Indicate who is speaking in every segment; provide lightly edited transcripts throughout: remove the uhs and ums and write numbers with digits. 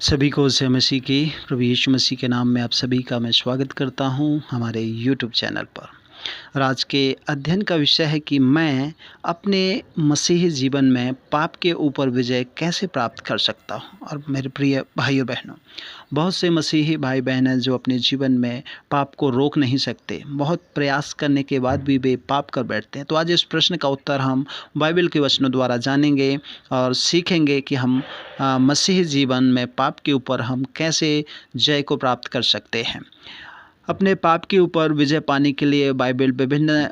Speaker 1: सभी को जय मसीह की। प्रभु यीशु मसीह के नाम में आप सभी का मैं स्वागत करता हूं हमारे यूट्यूब चैनल पर। और आज के अध्ययन का विषय है कि मैं अपने मसीही जीवन में पाप के ऊपर विजय कैसे प्राप्त कर सकता हूं। और मेरे प्रिय भाई और बहनों, बहुत से मसीही भाई बहन हैं जो अपने जीवन में पाप को रोक नहीं सकते, बहुत प्रयास करने के बाद भी वे पाप कर बैठते हैं। तो आज इस प्रश्न का उत्तर हम बाइबल के वचनों द्वारा जानेंगे और सीखेंगे कि हम मसीही जीवन में पाप के ऊपर हम कैसे जय को प्राप्त कर सकते हैं। अपने पाप के ऊपर विजय पाने के लिए बाइबल विभिन्न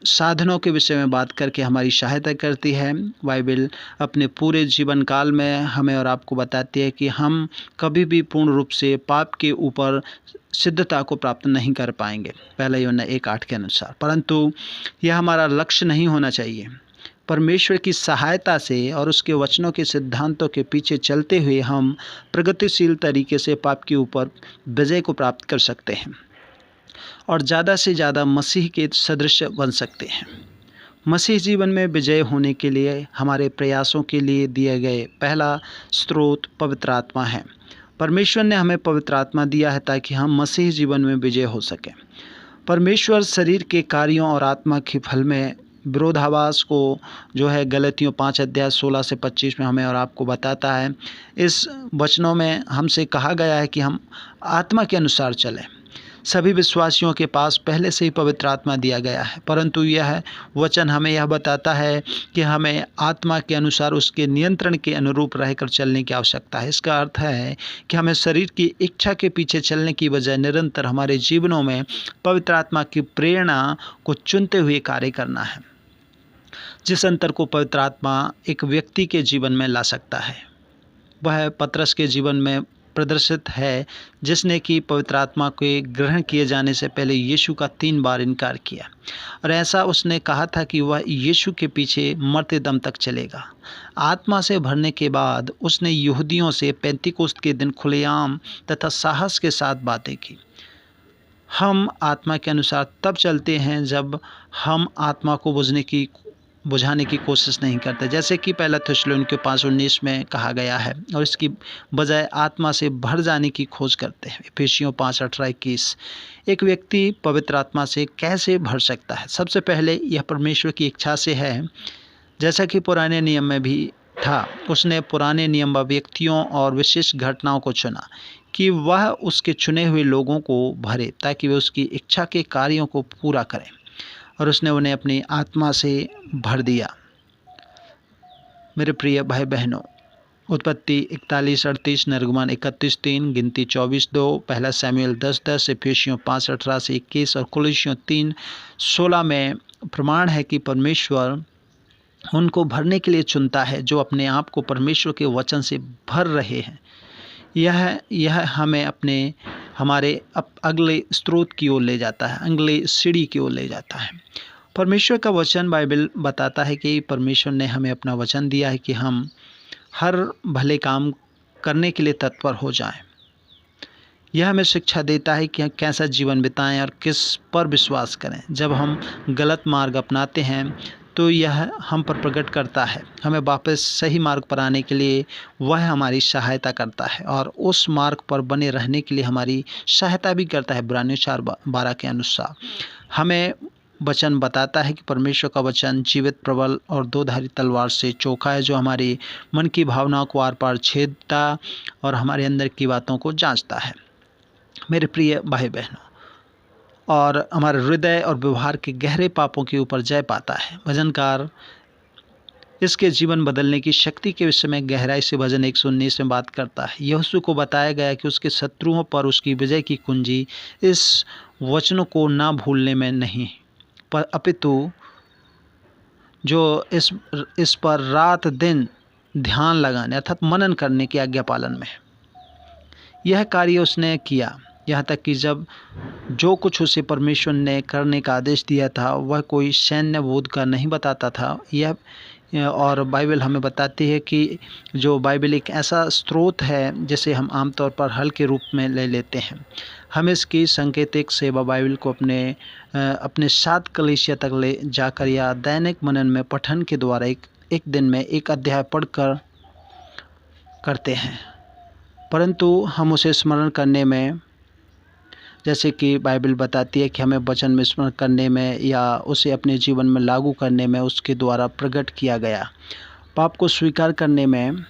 Speaker 1: साधनों के विषय में बात करके हमारी सहायता करती है। बाइबल अपने पूरे जीवन काल में हमें और आपको बताती है कि हम कभी भी पूर्ण रूप से पाप के ऊपर सिद्धता को प्राप्त नहीं कर पाएंगे, पहला यूहन्ना 1:8 के अनुसार। परंतु यह हमारा लक्ष्य नहीं होना चाहिए। परमेश्वर की सहायता से और उसके वचनों के सिद्धांतों के पीछे चलते हुए हम प्रगतिशील तरीके से पाप के ऊपर विजय को प्राप्त कर सकते हैं और ज़्यादा से ज़्यादा मसीह के सदृश बन सकते हैं। मसीह जीवन में विजय होने के लिए हमारे प्रयासों के लिए दिए गए पहला स्रोत पवित्र आत्मा है। परमेश्वर ने हमें पवित्र आत्मा दिया है ताकि हम मसीह जीवन में विजय हो सकें। परमेश्वर शरीर के कार्यों और आत्मा के फल में विरोधाभास को जो है गलतियों 5:16 से 25 में हमें और आपको बताता है। इस वचनों में हमसे कहा गया है कि हम आत्मा के अनुसार चलें। सभी विश्वासियों के पास पहले से ही पवित्र आत्मा दिया गया है, परंतु यह वचन हमें यह बताता है कि हमें आत्मा के अनुसार उसके नियंत्रण के अनुरूप रहकर चलने की आवश्यकता है। इसका अर्थ है कि हमें शरीर की इच्छा के पीछे चलने की बजाय निरंतर हमारे जीवनों में पवित्र आत्मा की प्रेरणा को चुनते हुए कार्य करना है। जिस अंतर को पवित्र आत्मा एक व्यक्ति के जीवन में ला सकता है वह पतरस के जीवन में प्रदर्शित है, जिसने कि पवित्र आत्मा के ग्रहण किए जाने से पहले यीशु का 3 बार इनकार किया और ऐसा उसने कहा था कि वह यीशु के पीछे मरते दम तक चलेगा। आत्मा से भरने के बाद उसने यहूदियों से पेंतीकोस्त के दिन खुलेआम तथा साहस के साथ बातें की। हम आत्मा के अनुसार तब चलते हैं जब हम आत्मा को बुझाने की कोशिश नहीं करते, जैसे कि पहला थिस्सलुनीके 5:19 में कहा गया है, और इसकी बजाय आत्मा से भर जाने की खोज करते हैं। इफिसियों 5:18-21। एक व्यक्ति पवित्र आत्मा से कैसे भर सकता है? सबसे पहले यह परमेश्वर की इच्छा से है, जैसा कि पुराने नियम में भी था। उसने पुराने नियम व्यक्तियों और विशेष घटनाओं को चुना कि वह उसके चुने हुए लोगों को भरे ताकि वे उसकी इच्छा के कार्यों को पूरा करें, और उसने उन्हें अपनी आत्मा से भर दिया। मेरे प्रिय भाई बहनों, उत्पत्ति 41:38, निर्गमन 31:3, गिनती 24:2, पहला शमूएल 10:10, इफिसियों 5:18-21 और कुलुस्सियों 3:16 में प्रमाण है कि परमेश्वर उनको भरने के लिए चुनता है जो अपने आप को परमेश्वर के वचन से भर रहे हैं। यह हमें हमारे अगले स्रोत की ओर ले जाता है, अगले सीढ़ी की ओर ले जाता है। परमेश्वर का वचन बाइबल बताता है कि परमेश्वर ने हमें अपना वचन दिया है कि हम हर भले काम करने के लिए तत्पर हो जाएं। यह हमें शिक्षा देता है कि कैसा जीवन बिताएं और किस पर विश्वास करें। जब हम गलत मार्ग अपनाते हैं तो यह हम पर प्रकट करता है। हमें वापस सही मार्ग पर आने के लिए वह हमारी सहायता करता है और उस मार्ग पर बने रहने के लिए हमारी सहायता भी करता है। इब्रानियों 4:12 के अनुसार हमें वचन बताता है कि परमेश्वर का वचन जीवित, प्रबल और 2-धारी तलवार से चोखा है, जो हमारी मन की भावनाओं को आर पार छेदता और हमारे अंदर की बातों को जांचता है। मेरे प्रिय भाई बहनों, और हमारे हृदय और व्यवहार के गहरे पापों के ऊपर जय पाता है। भजनकार इसके जीवन बदलने की शक्ति के विषय में गहराई से भजन 119 में बात करता है। यहोशू को बताया गया कि उसके शत्रुओं पर उसकी विजय की कुंजी इस वचनों को ना भूलने में नहीं, पर अपितु जो इस पर रात दिन ध्यान लगाने अर्थात मनन करने की आज्ञा पालन में। यह कार्य उसने किया, यहाँ तक कि जब जो कुछ उसे परमेश्वर ने करने का आदेश दिया था वह कोई सैन्य बोध का नहीं बताता था। और बाइबल हमें बताती है कि जो बाइबल एक ऐसा स्रोत है जिसे हम आमतौर पर हल के रूप में ले लेते हैं। हम इसकी सांकेतिक सेवा बाइबल को अपने साथ कलीसिया तक ले जाकर या दैनिक मनन में पठन के द्वारा एक दिन में एक अध्याय पढ़कर करते हैं। परंतु हम उसे स्मरण करने में, जैसे कि बाइबल बताती है कि हमें वचन में स्मरण करने में या उसे अपने जीवन में लागू करने में उसके द्वारा प्रकट किया गया पाप को स्वीकार करने में,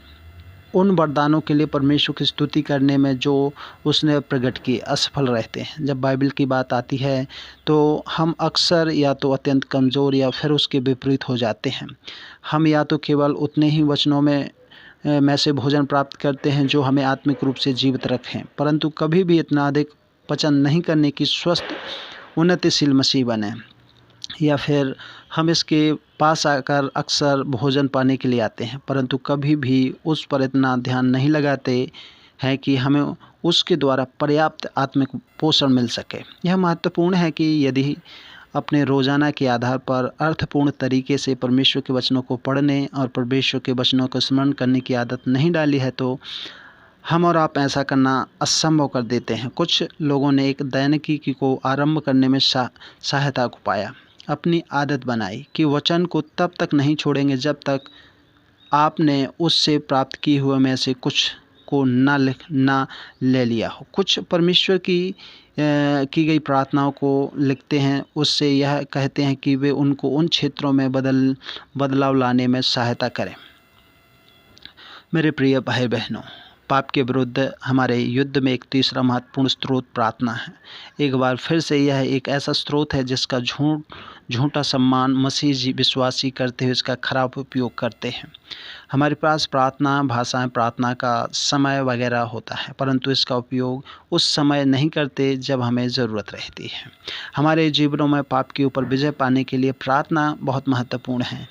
Speaker 1: उन वरदानों के लिए परमेश्वर की स्तुति करने में जो उसने प्रकट किए असफल रहते हैं। जब बाइबल की बात आती है तो हम अक्सर या तो अत्यंत कमज़ोर या फिर उसके विपरीत हो जाते हैं। हम या तो केवल उतने ही वचनों में से भोजन प्राप्त करते हैं जो हमें आत्मिक रूप से जीवित रखें, परंतु कभी भी इतना अधिक पचन नहीं करने की स्वस्थ उन्नतिशील मसीह बने, या फिर हम इसके पास आकर अक्सर भोजन पाने के लिए आते हैं परंतु कभी भी उस पर इतना ध्यान नहीं लगाते हैं कि हमें उसके द्वारा पर्याप्त आत्मिक पोषण मिल सके। यह महत्वपूर्ण है कि यदि अपने रोज़ाना के आधार पर अर्थपूर्ण तरीके से परमेश्वर के वचनों को पढ़ने और परमेश्वर के वचनों को स्मरण करने की आदत नहीं डाली है तो हम और आप ऐसा करना असंभव कर देते हैं। कुछ लोगों ने एक दैनिकी को आरंभ करने में सहायता को पाया, अपनी आदत बनाई कि वचन को तब तक नहीं छोड़ेंगे जब तक आपने उससे प्राप्त किए हुए में से कुछ को ना ले लिया हो। कुछ परमेश्वर की गई प्रार्थनाओं को लिखते हैं, उससे यह कहते हैं कि वे उनको उन क्षेत्रों में बदलाव लाने में सहायता करें। मेरे प्रिय भाई बहनों, पाप के विरुद्ध हमारे युद्ध में एक तीसरा महत्वपूर्ण स्रोत प्रार्थना है। एक बार फिर से यह एक ऐसा स्रोत है जिसका झूठा सम्मान मसीह विश्वासी करते हुए इसका खराब उपयोग करते हैं। हमारे पास प्रार्थना भाषाएं, प्रार्थना का समय वगैरह होता है, परंतु इसका उपयोग उस समय नहीं करते जब हमें ज़रूरत रहती है। हमारे जीवनों में पाप के ऊपर विजय पाने के लिए प्रार्थना बहुत महत्वपूर्ण है।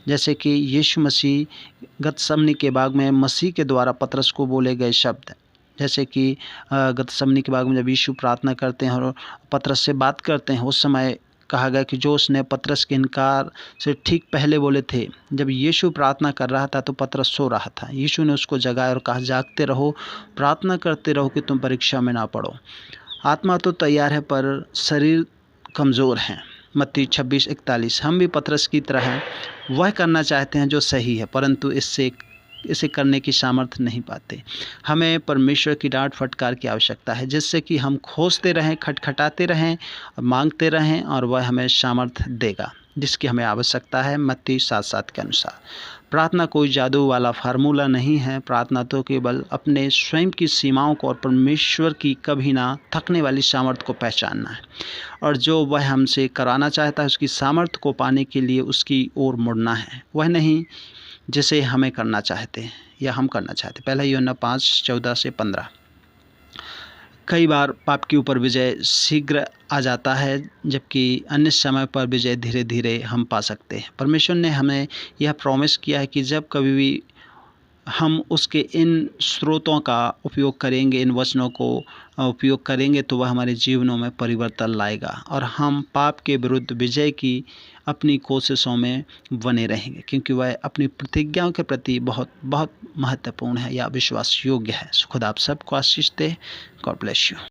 Speaker 1: जैसे कि यीशु मसीह गतसमनी के बाग में मसीह के द्वारा पतरस को बोले गए शब्द, जैसे कि गतसमनी के बाग में जब यीशु प्रार्थना करते हैं और पतरस से बात करते हैं, उस समय कहा गया कि जो उसने पतरस के इनकार से ठीक पहले बोले थे। जब यीशु प्रार्थना कर रहा था तो पतरस सो रहा था। यीशु ने उसको जगाया और कहा, जागते रहो, प्रार्थना करते रहो कि तुम परीक्षा में ना पड़ो। आत्मा तो तैयार है पर शरीर कमज़ोर है। मत्ती 26:41। हम भी पतरस की तरह वह करना चाहते हैं जो सही है, परंतु इसे करने की सामर्थ्य नहीं पाते। हमें परमेश्वर की डांट फटकार की आवश्यकता है, जिससे कि हम खोजते रहें, खटखटाते रहें और मांगते रहें और वह हमें सामर्थ्य देगा जिसकी हमें आवश्यकता है। मत्ती 7:7 के अनुसार प्रार्थना कोई जादू वाला फार्मूला नहीं है। प्रार्थना तो केवल अपने स्वयं की सीमाओं को और परमेश्वर की कभी ना थकने वाली सामर्थ्य को पहचानना है, और जो वह हमसे कराना चाहता है उसकी सामर्थ्य को पाने के लिए उसकी ओर मुड़ना है, वह नहीं जिसे हमें करना चाहते हैं या हम करना चाहते हैं। पहला यूहन्ना 5:14-15। कई बार पाप के ऊपर विजय शीघ्र आ जाता है, जबकि अन्य समय पर विजय धीरे धीरे हम पा सकते हैं। परमेश्वर ने हमें यह प्रॉमिस किया है कि जब कभी भी हम उसके इन स्रोतों का उपयोग करेंगे, इन वचनों को उपयोग करेंगे, तो वह हमारे जीवनों में परिवर्तन लाएगा और हम पाप के विरुद्ध विजय की अपनी कोशिशों में बने रहेंगे, क्योंकि वह अपनी प्रतिज्ञाओं के प्रति बहुत बहुत महत्वपूर्ण है या विश्वास योग्य है। खुदा आप सबको आशीष दे। God bless you.